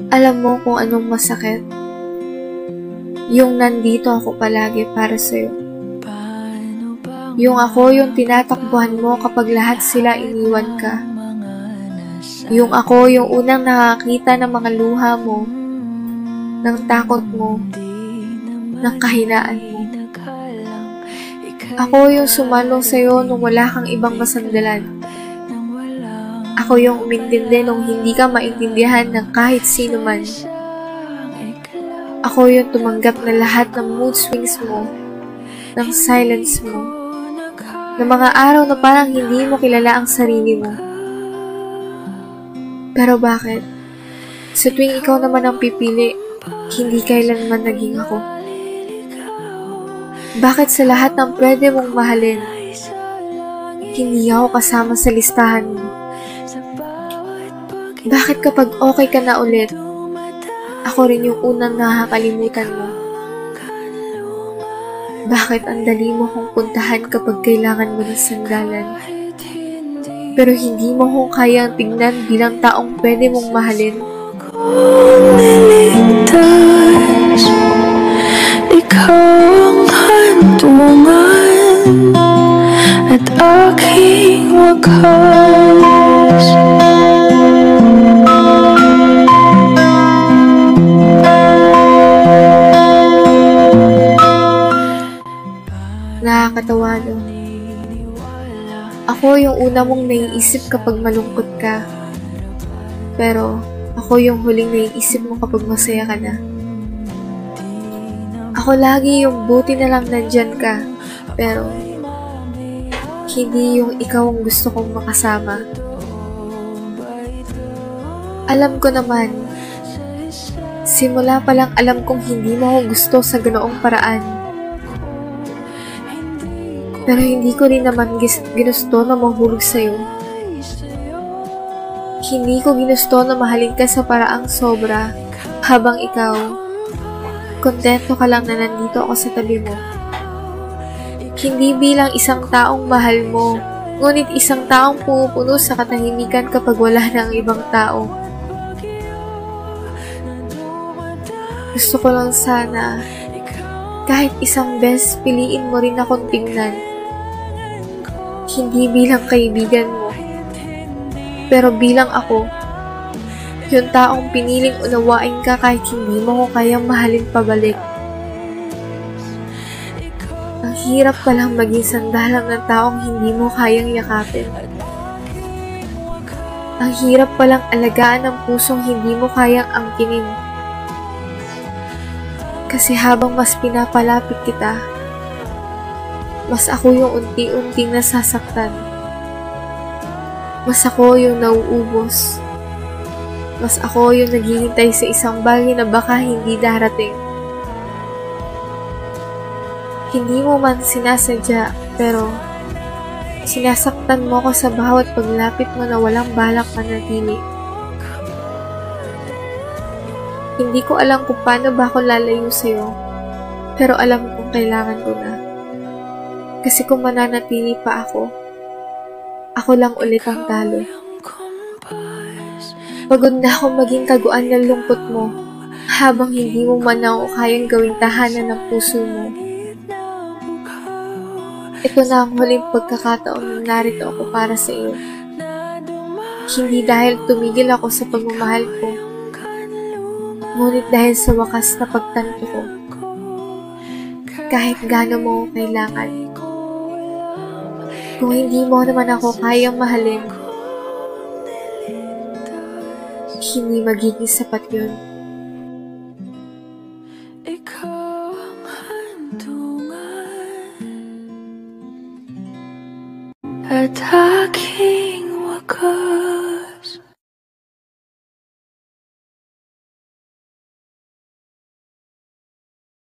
Alam mo kung anong masakit? Yung nandito ako palagi para sa'yo. Yung ako yung tinatakbuhan mo kapag lahat sila iniwan ka. Yung ako yung unang nakakita ng mga luha mo, ng takot mo, ng kahinaan mo. Ako yung sumalong sa'yo nung wala kang ibang masandalan. Ako yung umintindi nung hindi ka maintindihan ng kahit sino man. Ako yung tumanggap na lahat ng mood swings mo, ng silence mo, ng mga araw na parang hindi mo kilala ang sarili mo. Pero bakit? Sa tuwing ikaw naman ang pipili, hindi kailanman naging ako. Bakit sa lahat ng pwede mong mahalin, hindi ako kasama sa listahan mo? Bakit kapag okay ka na ulit, ako rin yung unang nakakalimutan mo? Bakit ang dali mo kong puntahan kapag kailangan mo ng sandalan? Pero hindi mo kong kayang tignan bilang taong pwede mong mahalin? Niligtas, ikaw ang hantungan at aking wakas. Nakakatawa, no? Ako yung una mong naiisip kapag malungkot ka. Pero ako yung huling naiisip mo kapag masaya ka na. Ako lagi yung buti na lang nandyan ka. Pero hindi yung ikaw ang gusto kong makasama. Alam ko naman, simula pa lang alam kong hindi mo ako gusto sa ganoong paraan. Pero hindi ko rin naman ginusto na mahulog sa'yo. Hindi ko ginusto na mahalin ka sa paraang sobra, habang ikaw, kontento ka lang na nandito ako sa tabi mo. Hindi bilang isang taong mahal mo, ngunit isang taong pumupuno sa katahimikan kapag wala ng ibang tao. Gusto ko lang sana, kahit isang beses piliin mo rin akong tingnan. Hindi bilang kaibigan mo, pero bilang ako, yung taong piniling unawain ka kahit hindi mo ko kayang mahalin pabalik. Ang hirap palang maging sandalang ng taong hindi mo kayang yakapin. Ang hirap palang alagaan ng pusong hindi mo kayang angkinin. Kasi habang mas pinapalapit kita, mas ako yung unti-unting nasasaktan. Mas ako yung nauubos. Mas ako yung naghihintay sa isang bagay na baka hindi darating. Hindi mo man sinasadya, pero sinasaktan mo ko sa bawat paglapit mo na walang balak manatili. Hindi ko alam kung paano ba ako lalayo sa'yo, pero alam kong kailangan ko na. Kasi kung mananatili pa ako lang ulit ang talo. Pagod na akong maging taguan ng lungkot mo, habang hindi mo man ako kayang gawing tahanan ng puso mo. Ito na ang huling pagkakataon na narito ako para sa iyo. Hindi dahil tumigil ako sa pagmamahal ko, ngunit dahil sa wakas na pagtanto ko. Kahit gaano mo ako kailangan. Kung hindi mo naman ako kayang mahalin, hindi magiging sapat yun. Ikaw ang hantungan at aking wakas.